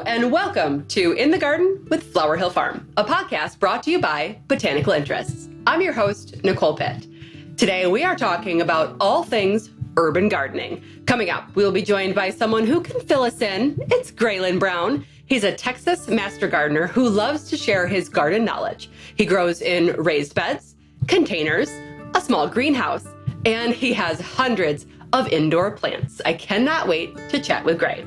Hello, and welcome to In the Garden with Flower Hill Farm, a podcast brought to you by Botanical Interests. I'm your host, Nicole Pitt. Today, we are talking about all things urban gardening. Coming up, we'll be joined by someone who can fill us in. It's Graylen Brown. He's a Texas master gardener who loves to share his garden knowledge. He grows in raised beds, containers, a small greenhouse, and he has hundreds of indoor plants. I cannot wait to chat with Gray.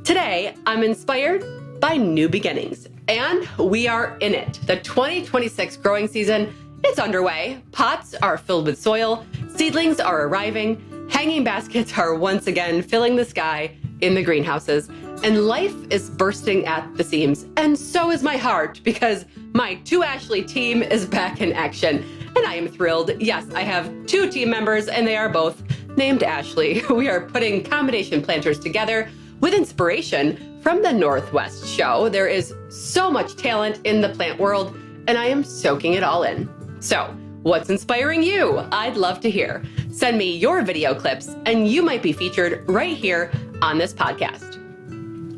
Today, I'm inspired by new beginnings, and we are in it. The 2026 growing season, it's underway. Pots are filled with soil, seedlings are arriving, hanging baskets are once again filling the sky in the greenhouses, and life is bursting at the seams. And so is my heart, because my Two Ashley team is back in action, and I am thrilled. Yes, I have two team members, and they are both named Ashley. We are putting combination planters together with inspiration from the Northwest show. There is so much talent in the plant world, and I am soaking it all in. So, what's inspiring you? I'd love to hear. Send me your video clips, and you might be featured right here on this podcast.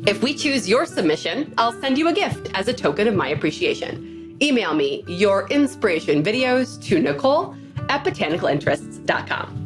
If we choose your submission, I'll send you a gift as a token of my appreciation. Email me your inspiration videos to Nicole@botanicalinterests.com.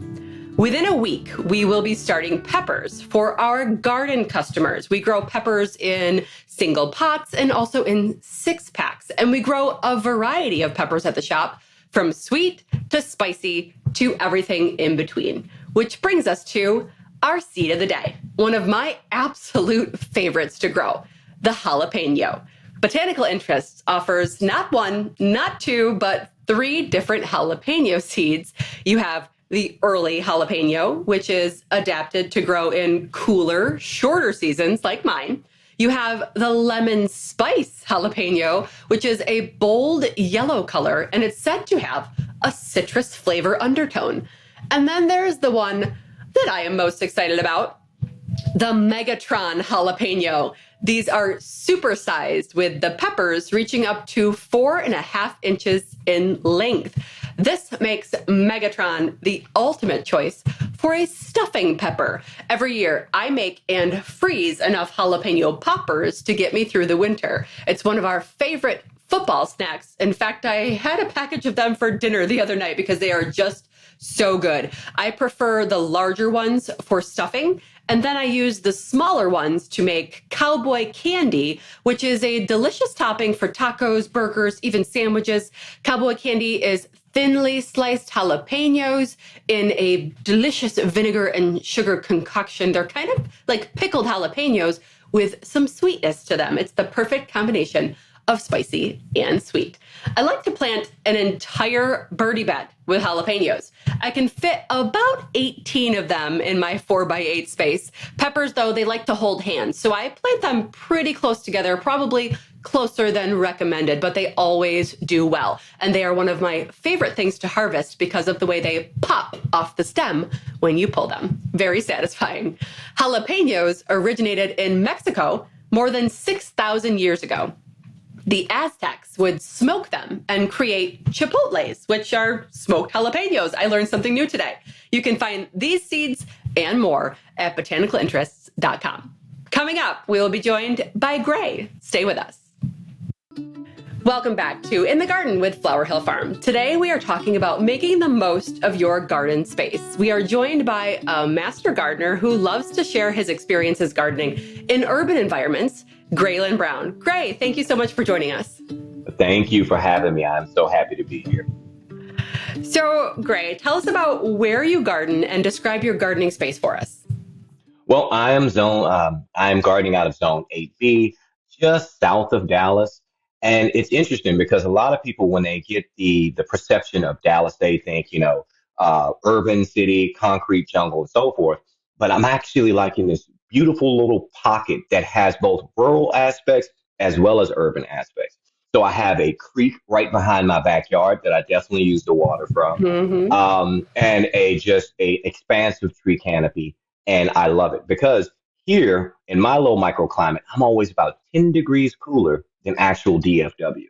Within a week, we will be starting peppers for our garden customers. We grow peppers in single pots and also in 6-packs. And we grow a variety of peppers at the shop, from sweet to spicy to everything in between. Which brings us to our seed of the day, one of my absolute favorites to grow, the jalapeno. Botanical Interests offers not one, not two, but 3 different jalapeno seeds. You have the early jalapeno, which is adapted to grow in cooler, shorter seasons like mine. You have the lemon spice jalapeno, which is a bold yellow color, and it's said to have a citrus flavor undertone. And then there's the one that I am most excited about, the Megatron jalapeno. These are supersized, with the peppers reaching up to 4.5 inches in length. This makes Megatron the ultimate choice for a stuffing pepper. Every year, I make and freeze enough jalapeno poppers to get me through the winter. It's one of our favorite football snacks. In fact, I had a package of them for dinner the other night because they are just so good. I prefer the larger ones for stuffing, and then I use the smaller ones to make cowboy candy, which is a delicious topping for tacos, burgers, even sandwiches. Cowboy candy is thinly sliced jalapenos in a delicious vinegar and sugar concoction. They're kind of like pickled jalapenos with some sweetness to them. It's the perfect combination of spicy and sweet. I like to plant an entire birdie bed with jalapenos. I can fit about 18 of them in my 4x8 space. Peppers, though, they like to hold hands, so I plant them pretty close together, probably closer than recommended, but they always do well. And they are one of my favorite things to harvest because of the way they pop off the stem when you pull them. Very satisfying. Jalapenos originated in Mexico more than 6,000 years ago. The Aztecs would smoke them and create chipotles, which are smoked jalapenos. I learned something new today. You can find these seeds and more at botanicalinterests.com. Coming up, we will be joined by Gray. Stay with us. Welcome back to In the Garden with Flower Hill Farm. Today, we are talking about making the most of your garden space. We are joined by a master gardener who loves to share his experiences gardening in urban environments, Graylen Brown. Gray, thank you so much for joining us. Thank you for having me. I'm so happy to be here. So, Gray, tell us about where you garden and describe your gardening space for us. Well, I'm gardening out of zone 8B, just south of Dallas. And it's interesting because a lot of people, when they get the perception of Dallas, they think, urban city, concrete jungle, and so forth. But I'm actually liking this beautiful little pocket that has both rural aspects as well as urban aspects. So I have a creek right behind my backyard that I definitely use the water from, and a expansive tree canopy. And I love it because here in my low microclimate, I'm always about 10 degrees cooler than actual DFW.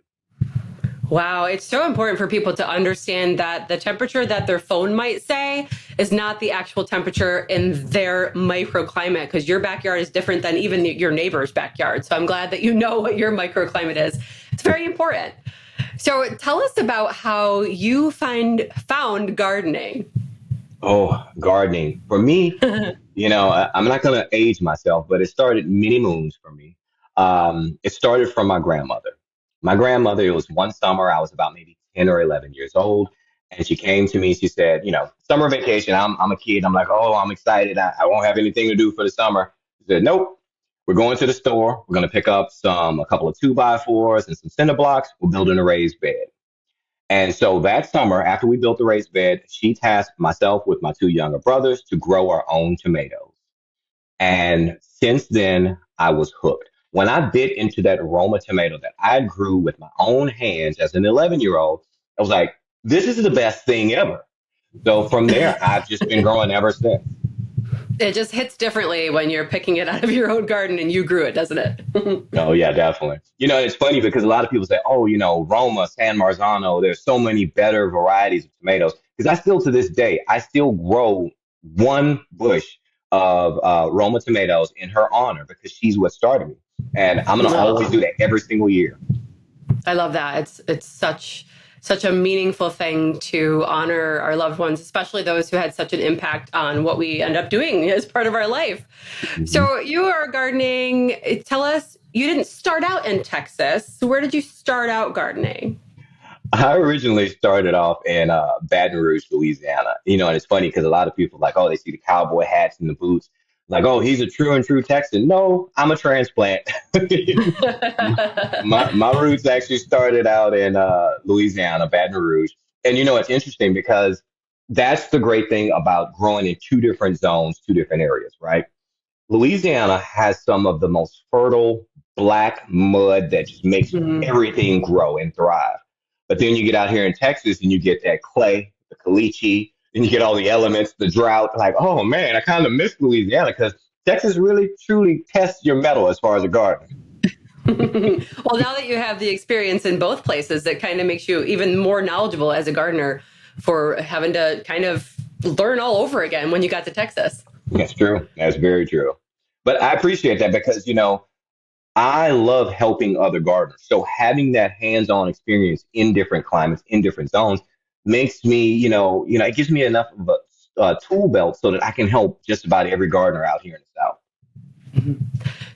Wow, it's so important for people to understand that the temperature that their phone might say is not the actual temperature in their microclimate, because your backyard is different than even your neighbor's backyard. So I'm glad that you know what your microclimate is. It's very important. So tell us about how you found gardening. Oh, gardening. For me, I'm not going to age myself, but it started many moons for me. It started from my grandmother. My grandmother, it was one summer, I was about maybe 10 or 11 years old. And she came to me, she said, summer vacation. I'm a kid. I'm like, oh, I'm excited. I won't have anything to do for the summer. She said, nope, we're going to the store. We're going to pick up a couple of 2x4s and some cinder blocks. We're building a raised bed. And so that summer, after we built the raised bed, she tasked myself with my two younger brothers to grow our own tomatoes. And since then, I was hooked. When I bit into that Roma tomato that I grew with my own hands as an 11-year-old, I was like, this is the best thing ever. So from there, I've just been growing ever since. It just hits differently when you're picking it out of your own garden and you grew it, doesn't it? Oh yeah, definitely. It's funny because a lot of people say, "Oh, Roma, San Marzano, there's so many better varieties of tomatoes." Because I still, to this day, I still grow one bush of Roma tomatoes in her honor because she's what started me, and I'm gonna always do Oh, that every single year. I love that. It's such a meaningful thing to honor our loved ones, especially those who had such an impact on what we end up doing as part of our life. Mhm. So you are gardening. Tell us, you didn't start out in Texas. So where did you start out gardening? I originally started off in Baton Rouge, Louisiana. And it's funny because a lot of people like, oh, they see the cowboy hats and the boots, like, oh, he's a true and true Texan. No, I'm a transplant. My roots actually started out in Louisiana, Baton Rouge. And it's interesting because that's the great thing about growing in two different zones, two different areas, right? Louisiana has some of the most fertile black mud that just makes Mhm. everything grow and thrive. But then you get out here in Texas and you get that clay, the caliche, and you get all the elements, the drought. Like, oh man, I kind of miss Louisiana because Texas really truly tests your metal as far as a garden. Well, now that you have the experience in both places, it kind of makes you even more knowledgeable as a gardener for having to kind of learn all over again when you got to Texas. That's true. That's very true. But I appreciate that because, I love helping other gardeners. So having that hands-on experience in different climates, in different zones, makes me, it gives me enough of a tool belt so that I can help just about every gardener out here in the South.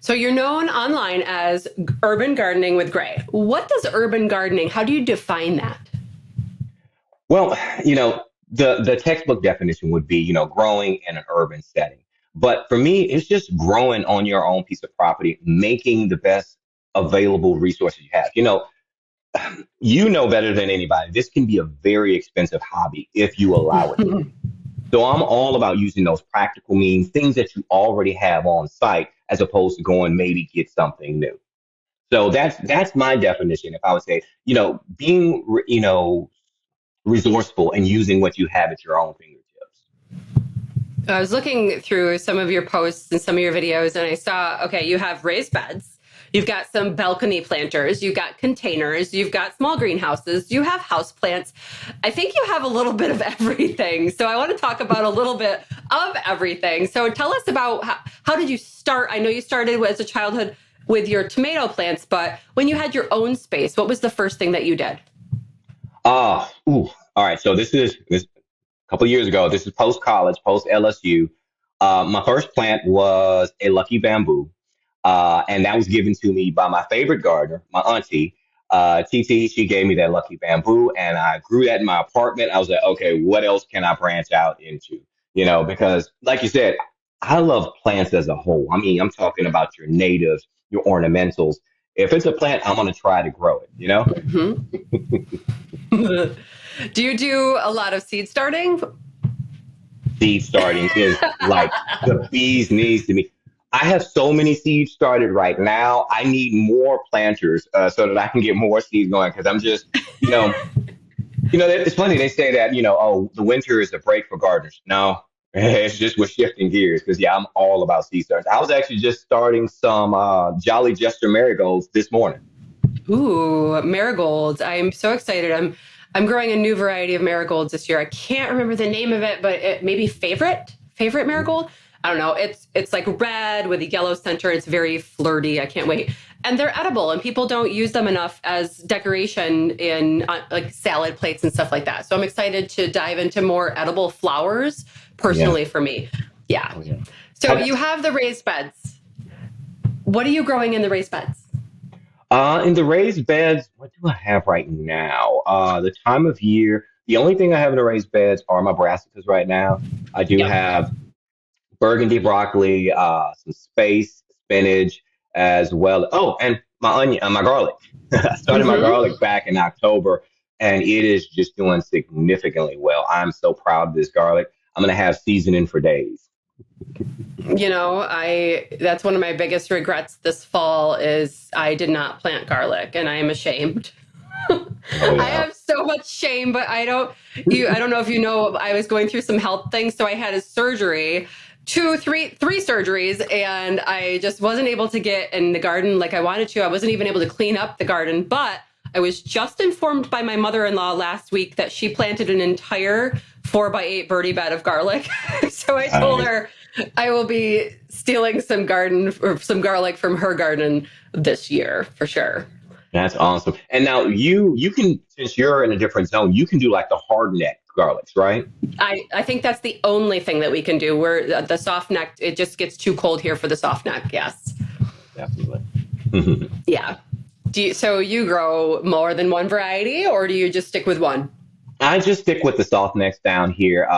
So you're known online as urban gardening with Gray. What does urban gardening? How do you define that? Well, the textbook definition would be, growing in an urban setting. But for me, it's just growing on your own piece of property, making the best available resources you have. You know better than anybody. This can be a very expensive hobby if you allow it to be. So I'm all about using those practical means, things that you already have on site, as opposed to going maybe get something new. So that's my definition. If I would say, being resourceful and using what you have at your own fingertips. I was looking through some of your posts and some of your videos, and I saw, okay, you have raised beds, you've got some balcony planters, you've got containers, you've got small greenhouses, you have house plants. I think you have a little bit of everything. So I want to talk about a little bit of everything. So tell us about how did you start? I know you started as a childhood with your tomato plants, but when you had your own space, what was the first thing that you did? Ooh. All right. So this a couple of years ago. This is post college, post LSU. My first plant was a lucky bamboo, and that was given to me by my favorite gardener, my auntie. TT, she gave me that lucky bamboo, and I grew that in my apartment. I was like, okay, what else can I branch out into? Because like you said, I love plants as a whole. I mean, I'm talking about your natives, your ornamentals. If it's a plant, I'm gonna try to grow it. Mhm. Do you do a lot of seed starting? Seed starting is like the bee's knees to me. I have so many seeds started right now. I need more planters so that I can get more seeds going because I'm just, you know, it's funny they say that, oh, the winter is a break for gardeners. No, it's just we're shifting gears because yeah, I'm all about seed starts. I was actually just starting some Jolly Jester marigolds this morning. Ooh, marigolds. I'm so excited. I'm growing a new variety of marigolds this year. I can't remember the name of it, but it maybe favorite marigold. I don't know. It's like red with a yellow center. It's very flirty. I can't wait. And they're edible, and people don't use them enough as decoration in like salad plates and stuff like that. So I'm excited to dive into more edible flowers Yeah. personally for me. Yeah. Oh, yeah. So Have, you have the raised beds. What are you growing in the raised beds? in the raised beds, what do I have right now? The time of year, the only thing I have in the raised beds are my brassicas right now. I do Yep. have burgundy broccoli, some space, spinach, as well. Oh, and my onion, my garlic. I started my Mm-hmm. garlic back in October, and it is just doing significantly well. I'm so proud of this garlic. I'm gonna have seasoning for days. You know, I that's one of my biggest regrets this fall is I did not plant garlic and I am ashamed. Oh I yeah. have so much shame, but I don't know if you know I was going through some health things. So I had a surgery, three surgeries, and I just wasn't able to get in the garden like I wanted to. I wasn't even able to clean up the garden, but I was just informed by my mother-in-law last week that she planted an entire 4x8 birdie bed of garlic. So I told Nice. her I will be stealing some garden or some garlic from her garden this year for sure. That's awesome. And now you can, since you're in a different zone, you can do like the hard neck garlics, right? I think that's the only thing that we can do. Where the soft neck, it just gets too cold here for the soft neck. Yes. Definitely. Yeah. So you grow more than one variety, or do you just stick with one? I just stick with the soft necks down here.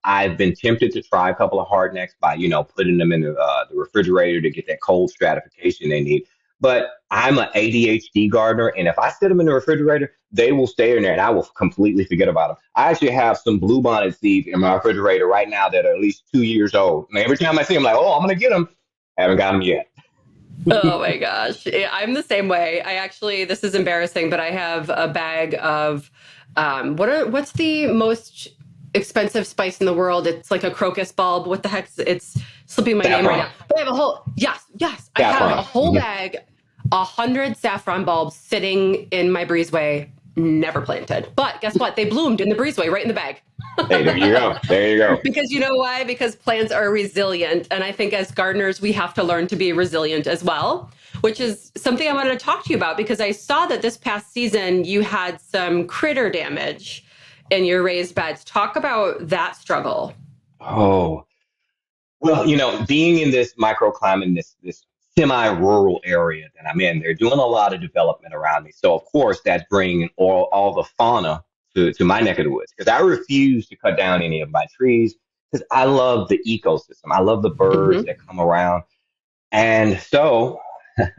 I've been tempted to try a couple of hard necks by, putting them in the refrigerator to get that cold stratification they need. But I'm an ADHD gardener, and if I sit them in the refrigerator, they will stay in there, and I will completely forget about them. I actually have some bluebonnet seeds in my refrigerator right now that are at least 2 years old. And every time I see them, like, oh, I'm gonna get them. Haven't got them yet. Oh my gosh. Yeah, I'm the same way. I actually, this is embarrassing, but I have a bag of what's the most expensive spice in the world? It's like a crocus bulb. What the heck? It's slipping my name right Saffron. now. But I have a whole, yes. I have a Saffron. whole bag, 100 saffron bulbs sitting in my breezeway, never planted. But guess what? They bloomed in the breezeway right in the bag. Hey, there you go. There you go. Because you know why? Because plants are resilient. And I think as gardeners, we have to learn to be resilient as well, which is something I wanted to talk to you about because I saw that this past season you had some critter damage in your raised beds. Talk about that struggle. Oh. Well, being in this microclimate, this semi-rural area that I'm in, they're doing a lot of development around me. So of course that's bringing all the fauna to my neck of the woods because I refuse to cut down any of my trees because I love the ecosystem. I love the birds Hmm. that come around. And so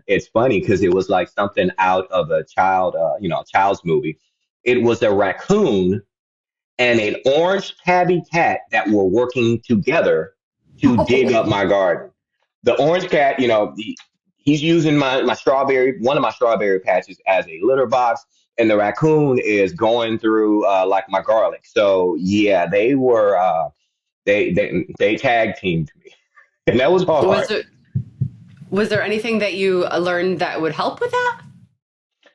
it's funny because it was like something out of a child's movie. It was a raccoon and an orange tabby cat that were working together to dig up my garden. The orange cat, he's using my strawberry, one of my strawberry patches as a litter box, and the raccoon is going through like my garlic. So yeah, they tag teamed me, and that was Was hard. there, was there anything that you learned that would help with that?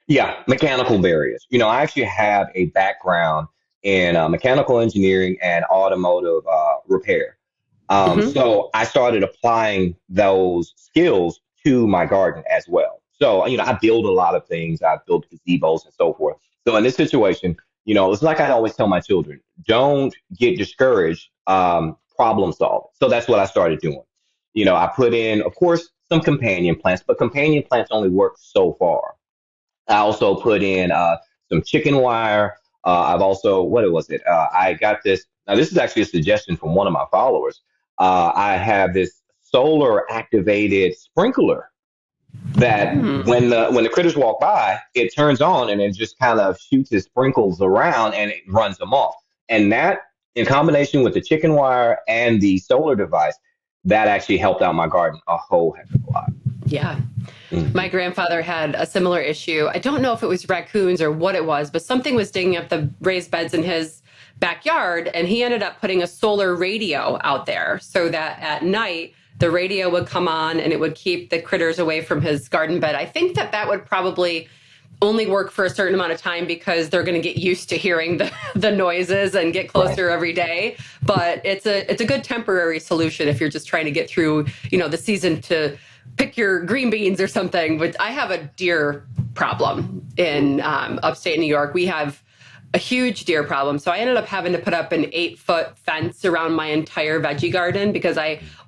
Yeah, mechanical barriers. I actually have a background in mechanical engineering and automotive repair. Hmm. So I started applying those skills to my garden as well. So, I build a lot of things. I built gazebos and so forth. So in this situation, it's like I always tell my children, don't get discouraged, problem solve. So that's what I started doing. I put in, of course, some companion plants, but companion plants only work so far. I also put in some chicken wire. I've also, what was it? I got this. Now, this is actually a suggestion from one of my followers. I have this solar activated sprinkler that when the critters walk by, it turns on and it just kind of shoots its sprinkles around and it runs them off. And that, in combination with the chicken wire and the solar device, that actually helped out my garden a whole heck of a lot. Yeah. My Mhm. grandfather had a similar issue. I don't know if it was raccoons or what it was, but something was digging up the raised beds in his backyard. And he ended up putting a solar radio out there so that at night the radio would come on and it would keep the critters away from his garden bed. I think that that would probably only work for a certain amount of time because they're going to get used to hearing the noises and get Right. closer every day. But it's a good temporary solution if you're just trying to get through, the season to pick your green beans or something. But I have a deer problem in upstate New York. We have a huge deer problem. So I ended up having to put up an 8-foot fence around my entire veggie garden because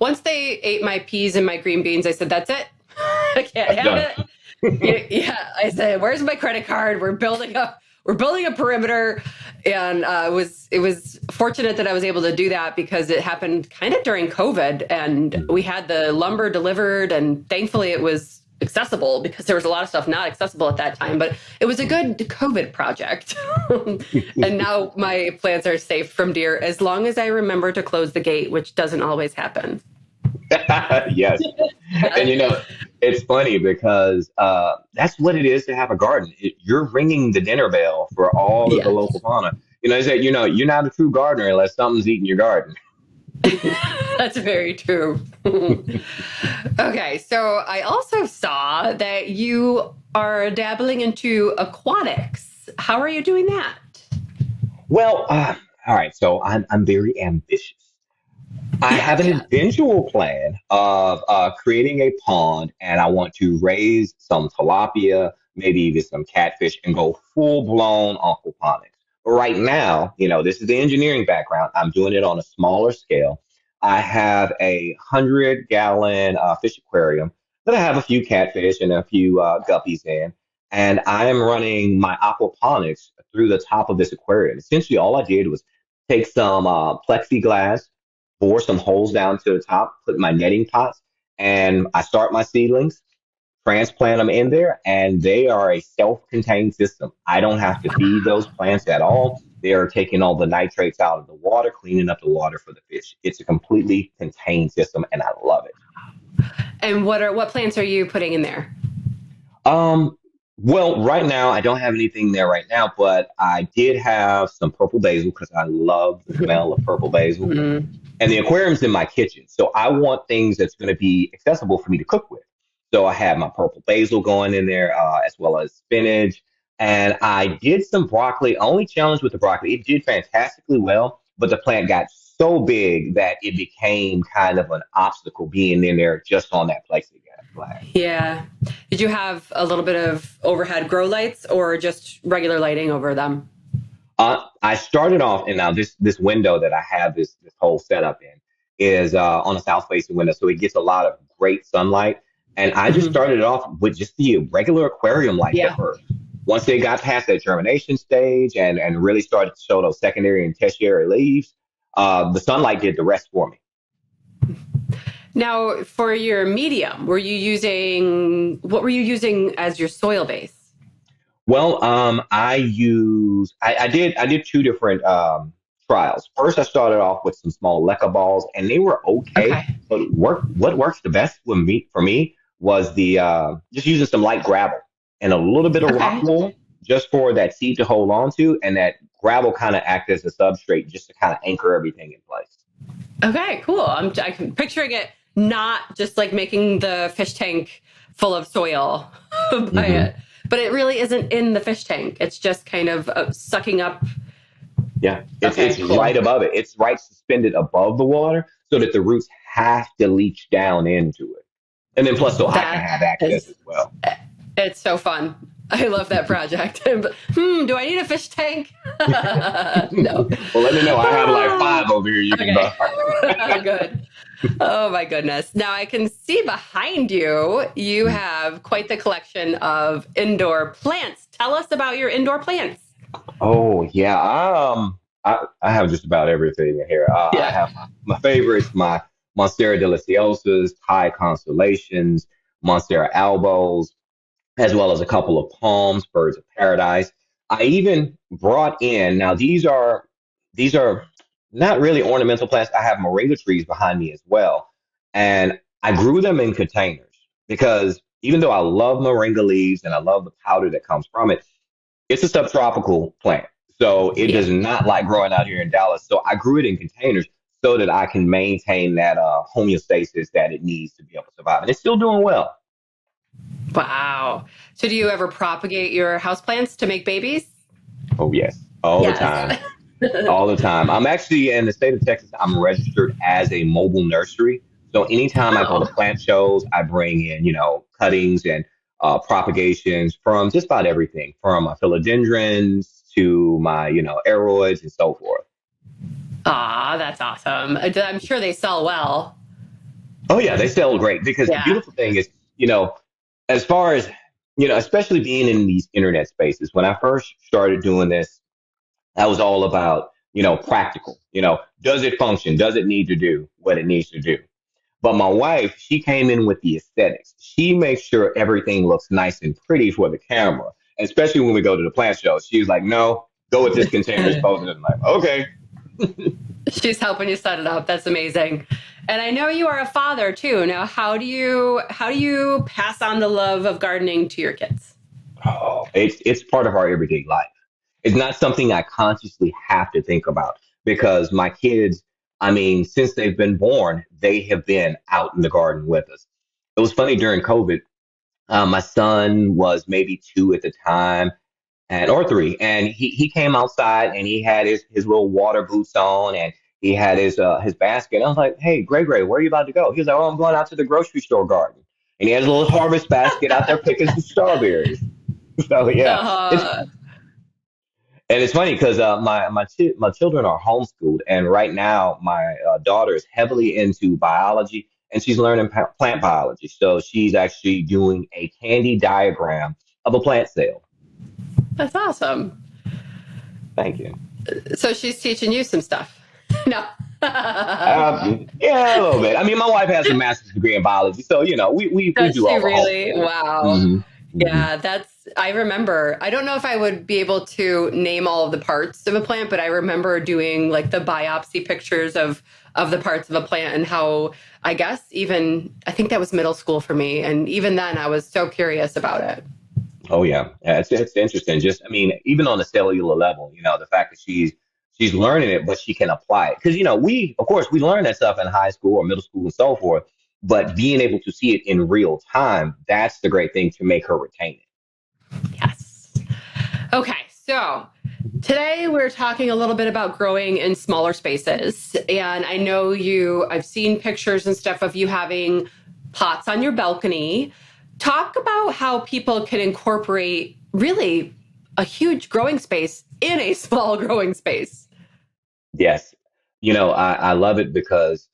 once they ate my peas and my green beans, I said, that's it. I can't That's have done. it. Yeah, I said, "Where's my credit card? We're building a perimeter," and it was fortunate that I was able to do that because it happened kind of during COVID, and we had the lumber delivered, and thankfully it was accessible because there was a lot of stuff not accessible at that time. But it was a good COVID project, and now my plants are safe from deer as long as I remember to close the gate, which doesn't always happen. Yes. And it's funny because that's what it is to have a garden. You're ringing the dinner bell for all of the local Yes. fauna. They say, you're not a true gardener unless something's eating your garden. That's very true. Okay, so I also saw that you are dabbling into aquatics. How are you doing that? Well, all right. So I'm very ambitious. I Yeah, have an yeah. eventual plan of creating a pond, and I want to raise some tilapia, maybe even some catfish, and go full blown aquaponics. But right now, this is the engineering background. I'm doing it on a smaller scale. I have 100-gallon fish aquarium that I have a few catfish and a few guppies in, and I am running my aquaponics through the top of this aquarium. Essentially, all I did was take some plexiglass, bore some holes down to the top, put my netting pots, and I start my seedlings, transplant them in there, and they are a self-contained system. I don't have to feed those plants at all. They are taking all the nitrates out of the water, cleaning up the water for the fish. It's a completely contained system, and I love it. And what plants are you putting in there? Um, well, right now I don't have anything there right now, but I did have some purple basil because I love the smell of purple basil. Mhm. And the aquarium's in my kitchen. So I want things that's going to be accessible for me to cook with. So I have my purple basil going in there, as well as spinach. And I did some broccoli. Only challenge with the broccoli, it did fantastically well, but the plant got so big that it became kind of an obstacle being in there just on that plexiglass glass. Yeah. Did you have a little bit of overhead grow lights or just regular lighting over them? I started off, and now this window that I have this whole setup in is on a south facing window, so it gets a lot of great sunlight. And I just Mhm. started off with just the regular aquarium lights at Yeah. first. Once they got past that germination stage and really started to show those secondary and tertiary leaves, the sunlight did the rest for me. Now, for your medium, what were you using as your soil base? Well, I did two different trials. First, I started off with some small leca balls, and they were okay. Okay. But what works the best for me was the just using some light gravel and a little bit of rock Okay. wool just for that seed to hold on to, and that gravel kind of act as a substrate just to kind of anchor everything in place. Okay, cool. I'm picturing it not just like making the fish tank full of soil by Hmm. it, but it really isn't in the fish tank. It's just kind of sucking up. Yeah, it's Okay, right cool. above it. It's right suspended above the water so that the roots have to leach down into it. And then plus so I can That have access is, as well. it's so fun. I love that project. Do I need a fish tank? No. Well, let me know. I have like Ah, five over here you can okay. buy. Good. Oh my goodness. Now I can see behind you, you have quite the collection of indoor plants. Tell us about your indoor plants. Oh yeah, I have just about everything in here. I Yeah. have my favorites, my Monstera deliciosas, Thai constellations, Monstera albos, as well as a couple of palms, birds of paradise. I even brought in, now these are not really ornamental plants. I have moringa trees behind me as well. And I grew them in containers because even though I love moringa leaves and I love the powder that comes from it, it's a subtropical plant. So it Yeah. does not like growing out here in Dallas. So I grew it in containers so that I can maintain that homeostasis that it needs to be able to survive. And it's still doing well. Wow. So do you ever propagate your houseplants to make babies? Oh, yes, all the Yes. time. All the time. I'm actually in the state of Texas. I'm registered as a mobile nursery. So anytime I go to Oh. plant shows, I bring in, cuttings and propagations from just about everything, from my philodendrons to my, aroids and so forth. Ah, that's awesome. I'm sure they sell well. Oh yeah, they sell great because the Yeah. beautiful thing is, as far as, especially being in these internet spaces, when I first started doing this, that was all about, practical. Does it function? Does it need to do what it needs to do? But my wife, she came in with the aesthetics. She makes sure everything looks nice and pretty for the camera, and especially when we go to the plant show. She's like, "No, go with this container." It's posted. I'm like, "Okay." She's helping you set it up. That's amazing. And I know you are a father too. Now, how do you pass on the love of gardening to your kids? Oh, it's part of our everyday life. It's not something I consciously have to think about because my kids, I mean, since they've been born, they have been out in the garden with us. It was funny during COVID. My son was maybe 2 at the time, and or 3, and he came outside and he had his little water boots on and he had his basket. I was like, "Hey, Gray, where are you about to go?" He was like, "Oh, I'm going out to the grocery store garden." And he has a little harvest basket out there picking some strawberries. So yeah, it's Uh, and it's funny because my children are homeschooled, and right now my daughter is heavily into biology, and she's learning plant biology. So she's actually doing a candy diagram of a plant cell. that's awesome. Thank you. So she's teaching you some stuff. No. Yeah, a little bit. I mean, my wife has a master's degree in biology, so we Does do she all the really? homeschooling. Wow. Hmm. Hmm. Yeah, I remember. I don't know if I would be able to name all of the parts of a plant, but I remember doing like the biopsy pictures of the parts of a plant and how I guess even I think that was middle school for me. And even then I was so curious about it. Oh yeah, it's interesting. Just I mean, even on the cellular level, the fact that she's learning it, but she can apply it. Because we of course we learn that stuff in high school or middle school and so forth, but being able to see it in real time, that's the great thing to make her retain Yes. Okay, so today we're talking a little bit about growing in smaller spaces. And I know I've seen pictures and stuff of you having pots on your balcony. Talk about how people can incorporate really a huge growing space in a small growing space. it. Yes, I love it because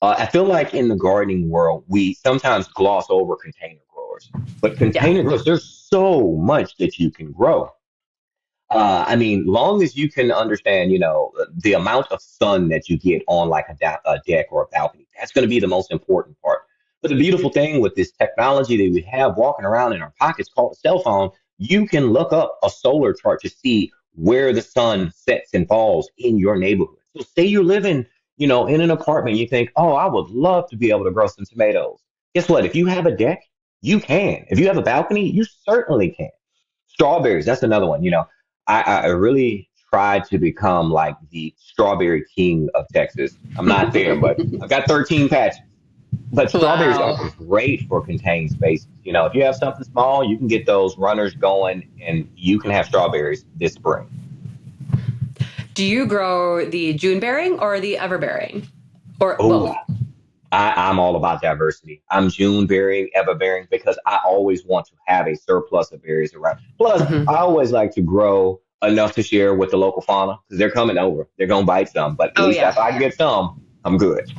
I feel like in the gardening world, we sometimes gloss over container growers, but Yeah. container growers, there's so much that you can grow. I mean, long as you can understand, the amount of sun that you get on like a deck or a balcony, that's going to be the most important part. But the beautiful thing with this technology that we have walking around in our pockets called a cell phone, you can look up a solar chart to see where the sun sets and falls in your neighborhood. So say you're living, in an apartment, you think, oh, I would love to be able to grow some tomatoes. Guess what? If you have a deck, you can. If you have a balcony, you certainly can. Strawberries, that's another one. I really tried to become like the strawberry king of Texas. I'm not there, but I've got 13 patches. But strawberries are Wow. great for contained spaces. If you have something small, you can get those runners going and you can have strawberries this spring. Do you grow the June bearing or the ever bearing or Oh, both? I'm all about diversity. I'm June bearing, ever bearing because I always want to have a surplus of berries around. Plus, Mhm. I always like to grow enough to share with the local fauna because they're coming over. They're gonna bite some, but at Oh, least if yeah. I can get some, I'm good.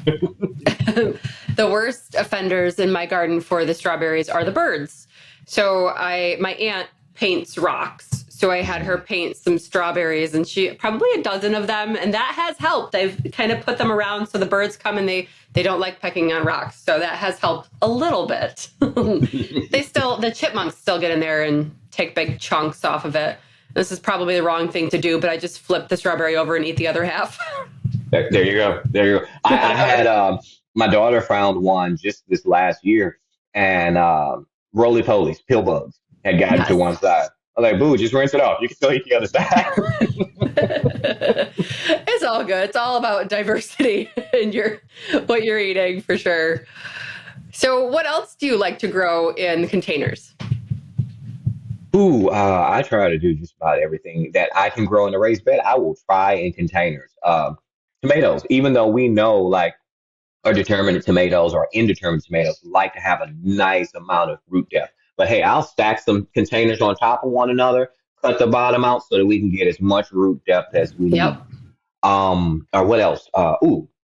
The worst offenders in my garden for the strawberries are the birds. So my aunt paints rocks. So I had her Mhm. paint some strawberries and she probably a dozen of them and that has helped. I've kind of put them around so the birds come and they don't like pecking on rocks. So that has helped a little bit. The chipmunks still get in there and take big chunks off of it. This is probably the wrong thing to do, but I just flip the strawberry over and eat the other half. There you go. There you go. I had my daughter found one just this last year, and roly polies, pill bugs, had gotten to Yes. one side. I was like, "Boo, just rinse it off. You can still eat the other side." It's all good. It's all about diversity in your what you're eating for sure. So, what else do you like to grow in containers? Ooh, I try to do just about everything that I can grow in a raised bed. I will try in containers. Tomatoes, even though we know like or determinate tomatoes or indeterminate tomatoes like to have a nice amount of root depth. But hey, I'll stack some containers on top of one another, cut the bottom out so that we can get as much root depth as we need. Yep. Or what else?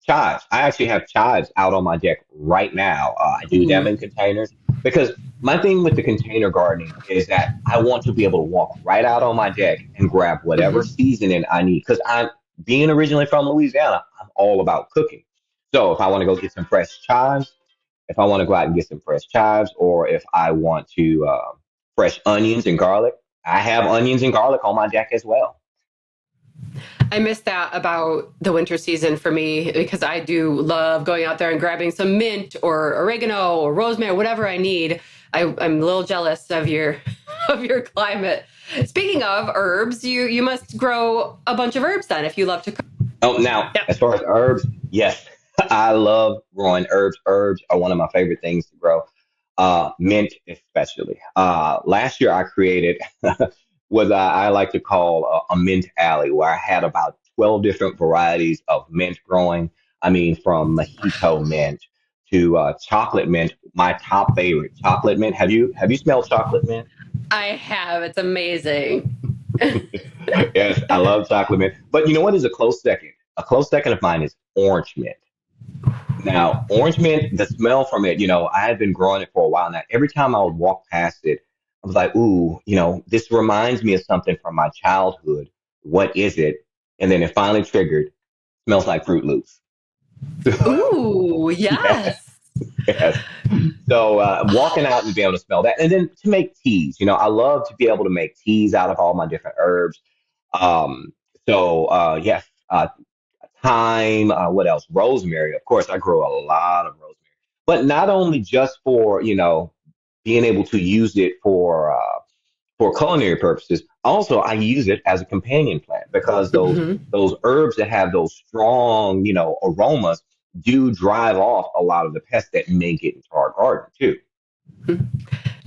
Chives. I actually have chives out on my deck right now. I do them Ooh. in containers because my thing with the container gardening is that I want to be able to walk right out on my deck and grab whatever Mhm. seasoning I need. Because I'm being originally from Louisiana, I'm all about cooking. So if I want to go get some fresh chives, if I want to go out and get some fresh chives, or if I want to fresh onions and garlic, I have onions and garlic on my deck as well. I miss that about the winter season for me because I do love going out there and grabbing some mint or oregano or rosemary, whatever I need. I'm a little jealous of your of your climate. Speaking of herbs, you must grow a bunch of herbs then if you love to cook. Oh, now, Yep. as far as herbs, yes, I love growing herbs. Herbs are one of my favorite things to grow. Mint, especially. Last year, I created what I like to call a mint alley, where I had about 12 different varieties of mint growing. I mean, from mojito mint to chocolate mint. My top favorite, chocolate mint. Have you smelled chocolate mint? I have. It's amazing. Yes, I love chocolate mint. But you know what is a close second? A close second of mine is orange mint. Now, orange mint, the smell from it, I had been growing it for a while now. Every time I would walk past it, I was like, ooh, this reminds me of something from my childhood. What is it? And then it finally triggered, smells like Fruit Loops. Ooh, Yes, yes. yes. So walking out and being able to smell that. And then to make teas, I love to be able to make teas out of all my different herbs. Um, yes, thyme, what else? Rosemary. Of course, I grow a lot of rosemary, but not only just for, being able to use it for culinary purposes. Also, I use it as a companion plant because Mhm. those herbs that have those strong, aromas do drive off a lot of the pests that may get into our garden too.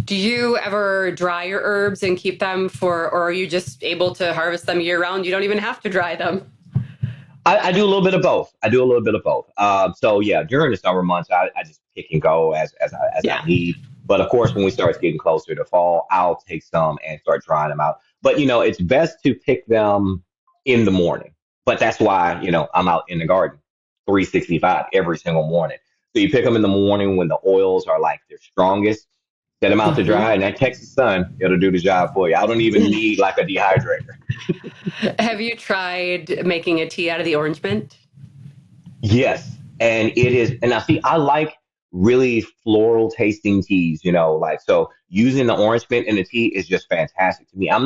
Do you ever dry your herbs and keep them for, or are you just able to harvest them year round? You don't even have to dry them. I do a little bit of both. I do a little bit of both. So yeah, during the summer months, I just pick and go as I Yeah. need. But of course, when we start getting closer to fall, I'll take some and start drying them out. But it's best to pick them in the morning. But that's why I'm out in the garden, 365 every single morning. So you pick them in the morning when the oils are like their strongest. Set them out to dry, Mhm. and that Texas sun, it'll do the job for you. I don't even need like a dehydrator. Have you tried making a tea out of the orange mint? Yes, and it is, and I see, I like really floral tasting teas, like so using the orange mint in the tea is just fantastic to me. I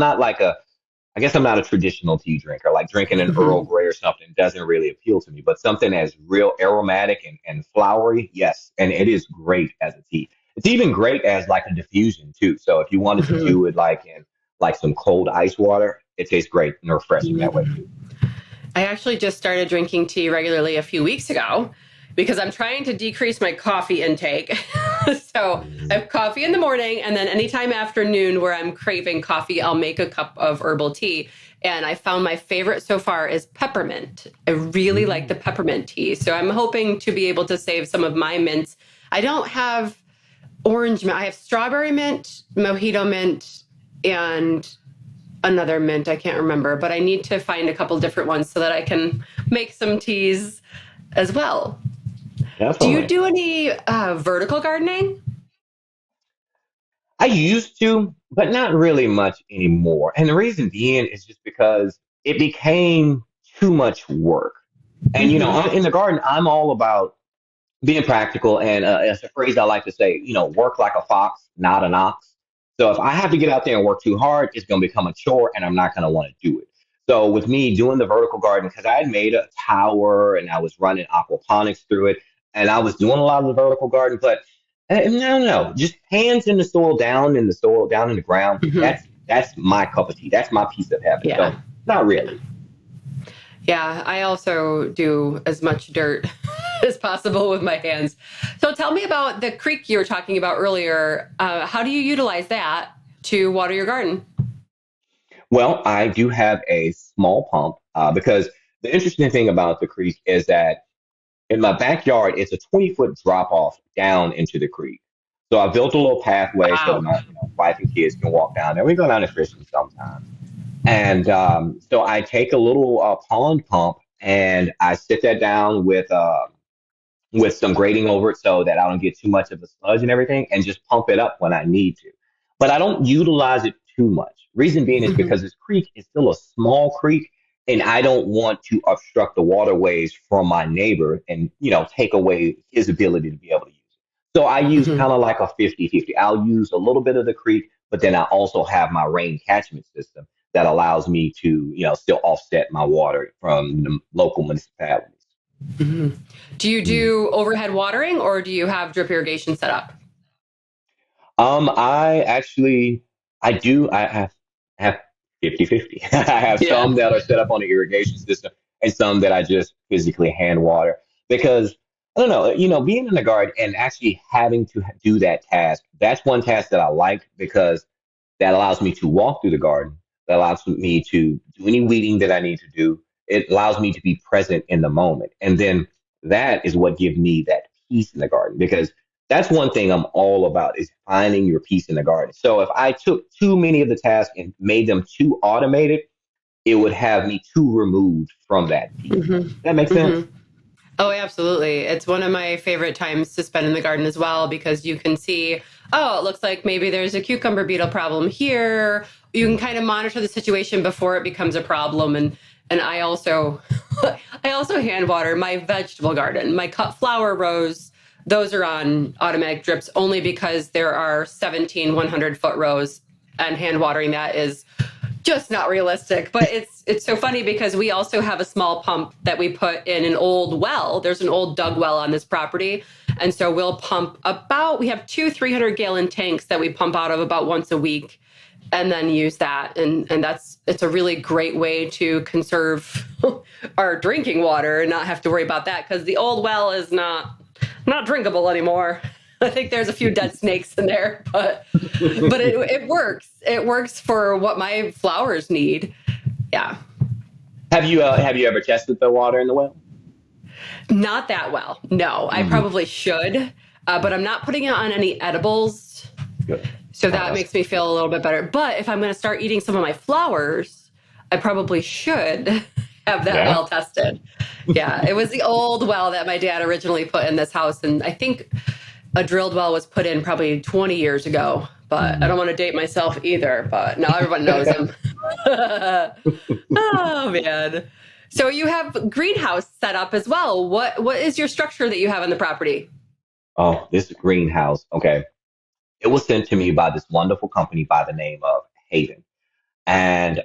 guess I'm not a traditional tea drinker. Like drinking an Earl Mhm. Grey or something doesn't really appeal to me, but something as real aromatic and flowery, yes, and it is great as a tea. It's even great as like a diffusion too. So if you wanted to Mhm. do it like in like some cold ice water, it tastes great and refreshing that way too. I actually just started drinking tea regularly a few weeks ago because I'm trying to decrease my coffee intake. So I Mm. have coffee in the morning, and then anytime afternoon where I'm craving coffee, I'll make a cup of herbal tea. And I found my favorite so far is peppermint. I really like the Mm. peppermint tea. So I'm hoping to be able to save some of my mints. I don't have orange mint. I have strawberry mint, mojito mint, and another mint. I can't remember, but I need to find a couple different ones so that I can make some teas as well. Do you Definitely. do any vertical gardening? I used to, but not really much anymore. And the reason being is just because it became too much work. And Mm-hmm. in the garden, I'm all about being practical, and it's a phrase I like to say, work like a fox, not an ox. So if I have to get out there and work too hard, it's going to become a chore, and I'm not going to want to do it. So with me doing the vertical garden, because I had made a tower and I was running aquaponics through it, and I was doing a lot of the vertical garden, but no, no, just hands in the soil, down in the ground. Mm-hmm. That's my cup of tea. That's my piece of heaven. Yeah. So not really. Yeah. I also do as much dirt as possible with my hands. So tell me about the creek you were talking about earlier. How do you utilize that to water your garden? Well, I do have a small pump because the interesting thing about the creek is that in my backyard, it's a 20-foot drop off down into the creek. So I built a little pathway so that Wow. my wife and kids can walk down there. We go down there fishing sometimes. And so I take a little pond pump and I sit that down with some grating over it so that I don't get too much of the sludge and everything, and just pump it up when I need to. But I don't utilize it too much. Reason being is Mhm. because this creek is still a small creek, and I don't want to obstruct the waterways from my neighbor and, take away his ability to be able to use it. So I use Mhm. kind of like a 50-50. I'll use a little bit of the creek, but then I also have my rain catchment system that allows me to, still offset my water from the local municipalities. Mhm. Do you Mm. do overhead watering or do you have drip irrigation set up? I actually, I have 50-50. I have Yeah. some that are set up on the irrigation system and some that I just physically hand water because I don't know, being in the garden and actually having to do that task, that's one task that I like because that allows me to walk through the garden. That allows me to do any weeding that I need to do. It allows me to be present in the moment. And then that is what gives me that peace in the garden because that's one thing I'm all about is finding your peace in the garden. So if I took too many of the tasks and made them too automated, it would have me too removed from that peace. Hmm. That makes sense? Hmm. Oh, absolutely. It's one of my favorite times to spend in the garden as well because you can see, oh, it looks like maybe there's a cucumber beetle problem here. You can kind of monitor the situation before it becomes a problem. And I also I also hand water my vegetable garden. My cut flower rows, those are on automatic drips only because there are 17 100-foot rows and hand watering that is just not realistic. But it's so funny because we also have a small pump that we put in an old well. There's an old dug well on this property. And so we'll pump about, we have two 300-gallon tanks that we pump out of about once a week and then use that. And it's a really great way to conserve our drinking water and not have to worry about that because the old well is not drinkable anymore. I think there's a few dead snakes in there, but it works. It works for what my flowers need. Yeah. Have you ever tested the water in the well? Not that well. No, I Mm, probably should, but I'm not putting it on any edibles. good. So Oh, that that's makes me feel a little bit better. But if I'm going to start eating some of my flowers, I probably should have that yeah. well tested. Yeah, it was the old well that my dad originally put in this house. And I think a drilled well was put in probably 20 years ago. But I Mm. don't want to date myself either. But now everyone knows him. Oh, man. So you have greenhouse set up as well. What is your structure that you have on the property? Oh, this greenhouse. Okay. It was sent to me by this wonderful company by the name of Haven. And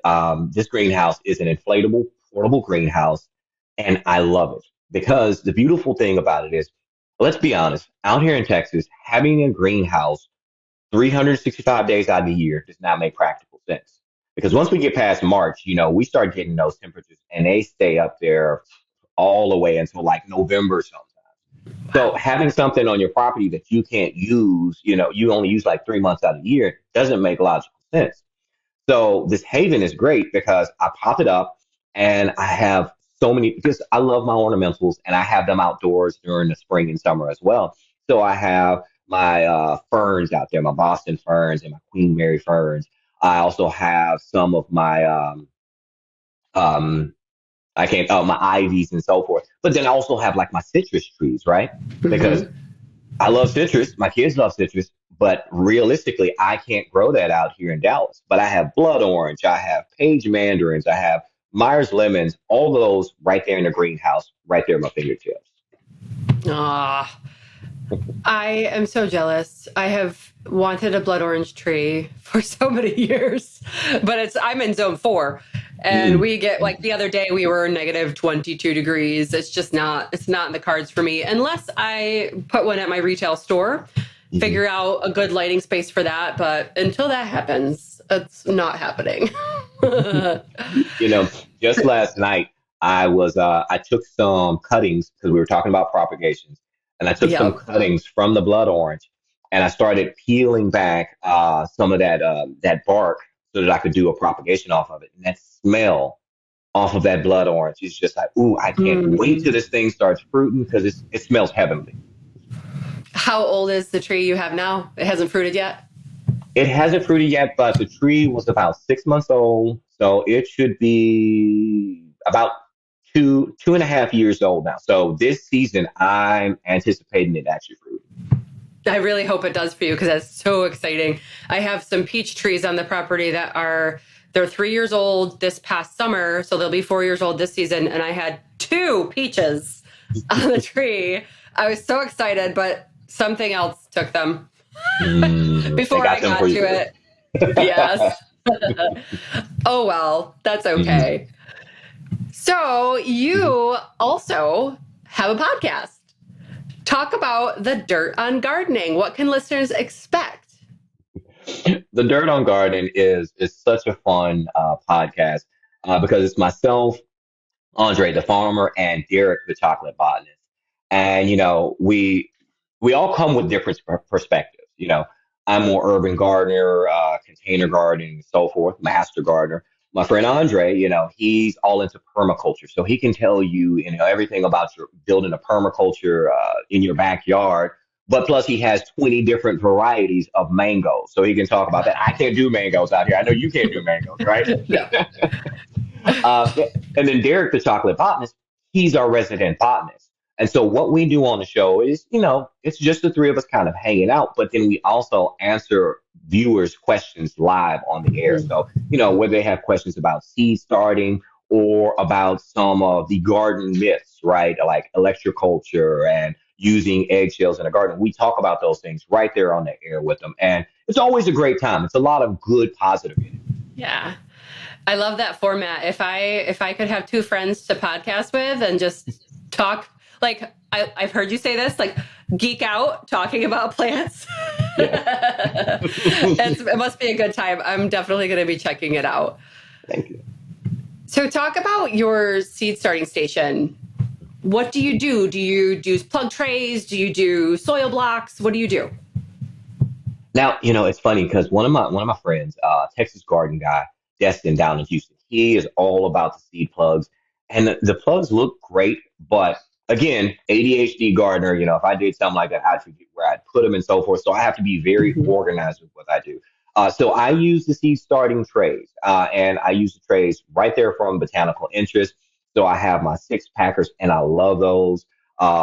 this greenhouse is an inflatable, portable greenhouse. And I love it because the beautiful thing about it is, let's be honest, out here in Texas, having a greenhouse 365 days out of the year does not make practical sense. Because once we get past March, we start getting those temperatures and they stay up there all the way until like November sometimes. So Wow. having something on your property that you can't use, you only use like 3 months out of the year doesn't make logical sense. So this Haven is great because I pop it up and I have so many because I love my ornamentals and I have them outdoors during the spring and summer as well. So I have my ferns out there, my Boston ferns and my Queen Mary ferns. I also have some of my um I can't my ivies and so forth. But then I also have like my citrus trees, right? Because Hmm. I love citrus. My kids love citrus, but realistically, I can't grow that out here in Dallas. But I have blood orange, I have page mandarins, I have Myers lemons, all of those right there in the greenhouse, right there at my fingertips. Ah, I am so jealous. I have wanted a blood orange tree for so many years, but I'm in zone 4 and Mm, we get like the other day we were negative 22 degrees. It's not in the cards for me unless I put one at my retail store, mhm. figure out a good lighting space for that, but until that happens, it's not happening. You know, just last night I took some cuttings because we were talking about propagations, and I took some Yep. cuttings from the blood orange, and I started peeling back some of that bark so that I could do a propagation off of it. And that smell off of that blood orange is just like, ooh, I can't wait till Mm. this thing starts fruiting because it smells heavenly. How old is the tree you have now? It hasn't fruited yet? It hasn't fruited yet, but the tree was about 6 months old, so it should be about two and a half years old now. So this season, I'm anticipating it actually fruit. I really hope it does for you because that's so exciting. I have some peach trees on the property that they're 3 years old this past summer, so they'll be 4 years old this season. And I had two peaches on the tree. I was so excited, but something else took them They before I got them for got you to today. it. Yes. Oh well, that's Mhm. okay. So you also have a podcast. Talk about the dirt on gardening. What can listeners expect? The Dirt on Garden is such a fun podcast because it's myself, Andre the farmer, and Derek the chocolate botanist. And we all come with different perspectives. I'm more urban gardener, container gardening, so forth, master gardener. My friend Andre, he's all into permaculture, so he can tell you, everything about your building a permaculture in your backyard. But plus, he has 20 different varieties of mangoes, so he can talk about that. I can't do mangoes out here. I know you can't do mangoes, right? No. Uh, and then Derek, the chocolate botanist, he's our resident botanist. And so what we do on the show is, it's just the three of us kind of hanging out, but then we also answer viewers' questions live on the air. So, whether they have questions about seed starting or about some of the garden myths, right? Like electroculture and using eggshells in a garden. We talk about those things right there on the air with them. And it's always a great time. It's a lot of good, positive energy. Yeah. I love that format. If I could have two friends to podcast with and just talk, like I've heard you say this, like geek out talking about plants. Yeah. It must be a good time. I'm definitely going to be checking it out. Thank you. So talk about your seed starting station. What do you do? Do you do plug trays? Do you do soil blocks? What do you do? Now, it's funny because one of my friends, Texas garden guy, Destin down in Houston, he is all about the seed plugs, and the plugs look great. But again, ADHD gardener, if I did something like that, I'd forget where I'd put them and so forth. So I have to be very Mhm. organized with what I do. So I use the seed starting trays, and I use the trays right there from Botanical Interest. So I have my six packers, and I love those.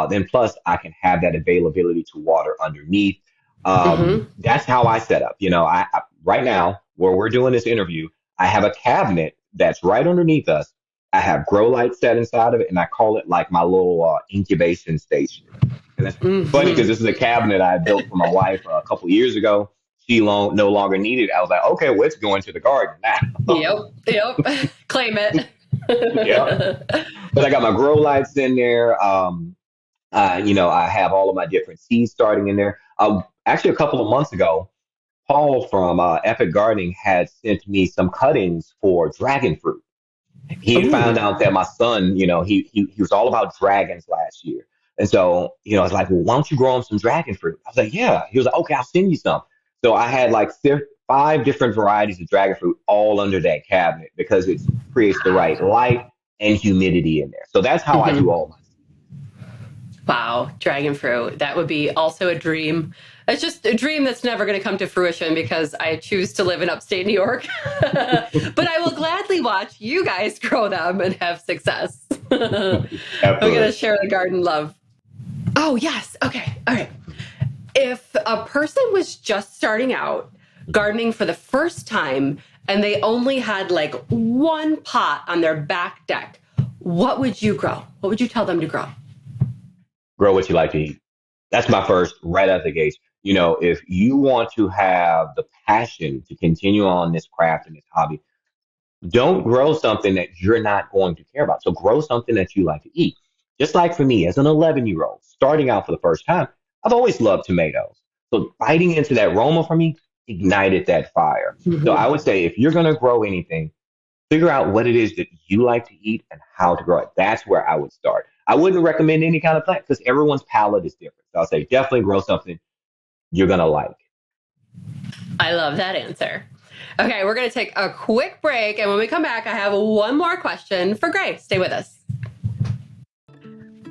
Then plus I can have that availability to water underneath. Mhm. That's how I set up. Right now where we're doing this interview, I have a cabinet that's right underneath us. I have grow lights set inside of it, and I call it like my little incubation station. And it's funny because Mhm. this is a cabinet I built for my wife a couple of years ago. She no longer needed it. I was like, okay, well, it's going to the garden now. Yep. Yep. Claim it. Yeah. But I got my grow lights in there. I have all of my different seeds starting in there. Actually, a couple of months ago, Paul from Epic Gardening had sent me some cuttings for dragon fruit. He had found Ooh. out that my son, he was all about dragons last year. And so, I was like, well, why don't you grow him some dragon fruit? I was like, yeah. He was like, okay, I'll send you some. So I had like five different varieties of dragon fruit all under that cabinet because it creates the right light and humidity in there. So that's how I do Mhm. all my. Wow, dragon fruit. That would be also a dream. It's just a dream that's never going to come to fruition because I choose to live in upstate New York. But I will gladly watch you guys grow them and have success. I'm going to Absolutely. share the garden love. Oh, yes. Okay. All right. If a person was just starting out gardening for the first time and they only had like one pot on their back deck, what would you grow? What would you tell them to grow? Grow what you like to eat. That's my first right out the gate. If you want to have the passion to continue on this craft and this hobby, don't grow something that you're not going to care about. So grow something that you like to eat. Just like for me, as an 11-year-old starting out for the first time, I've always loved tomatoes. So biting into that Roma for me ignited that fire. So I Mhm. would say if you're going to grow anything, figure out what it is that you like to eat and how to grow it. That's where I would start. I wouldn't recommend any kind of plant because everyone's palate is different. So I'll say definitely grow something you're going to like. I love that answer. Okay, we're going to take a quick break. And when we come back, I have one more question for Gray. Stay with us.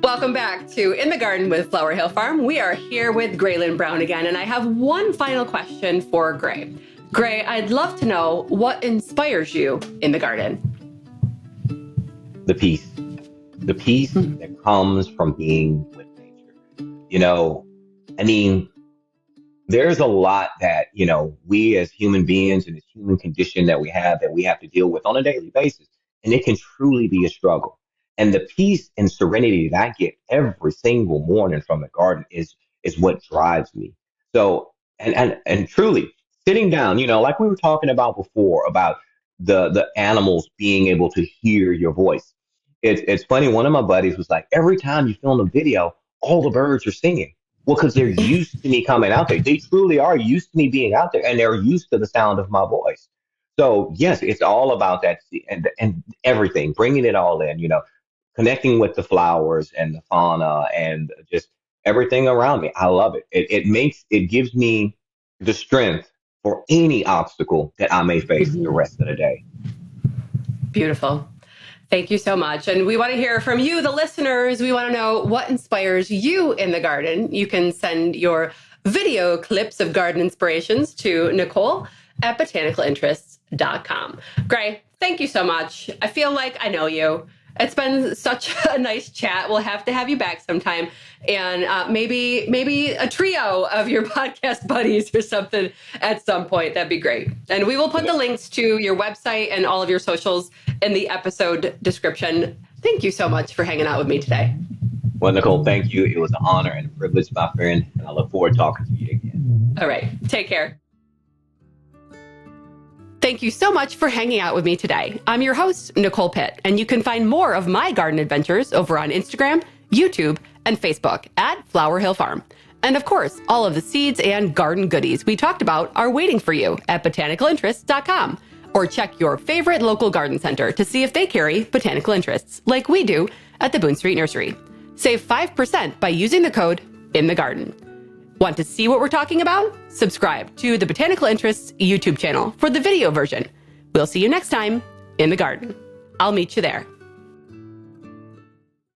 Welcome back to In the Garden with Flower Hill Farm. We are here with Graylen Brown again, and I have one final question for Gray. Gray, I'd love to know what inspires you in the garden. The peace. The peace that comes from being with nature. You know, I mean, there's a lot that, we as human beings and this human condition that we have to deal with on a daily basis. And it can truly be a struggle. And the peace and serenity that I get every single morning from the garden is what drives me. So, and truly sitting down, like we were talking about before, about the animals being able to hear your voice. It's funny. One of my buddies was like, every time you film a video, all the birds are singing. Well, because they're used to me coming out there. They truly are used to me being out there, and they're used to the sound of my voice. So yes, it's all about that and everything, bringing it all in. Connecting with the flowers and the fauna and just everything around me. I love it. It gives me the strength for any obstacle that I may face the rest of the day. Beautiful. Thank you so much. And we want to hear from you, the listeners. We want to know what inspires you in the garden. You can send your video clips of garden inspirations to Nicole at botanicalinterests.com. Gray, thank you so much. I feel like I know you. It's been such a nice chat. We'll have to have you back sometime, and maybe a trio of your podcast buddies or something at some point. That'd be great. And we will put the links to your website and all of your socials in the episode description. Thank you so much for hanging out with me today. Well, Nicole, thank you. It was an honor and a privilege, my friend, and I look forward to talking to you again. All right. Take care. Thank you so much for hanging out with me today. I'm your host, Nicole Pitt, and you can find more of my garden adventures over on Instagram, YouTube, and Facebook at Flower Hill Farm. And of course, all of the seeds and garden goodies we talked about are waiting for you at botanicalinterests.com. Or check your favorite local garden center to see if they carry botanical interests, like we do at the Boone Street Nursery. Save 5% by using the code INTHEGARDEN. Want to see what we're talking about? Subscribe to the Botanical Interests YouTube channel for the video version. We'll see you next time in the garden. I'll meet you there.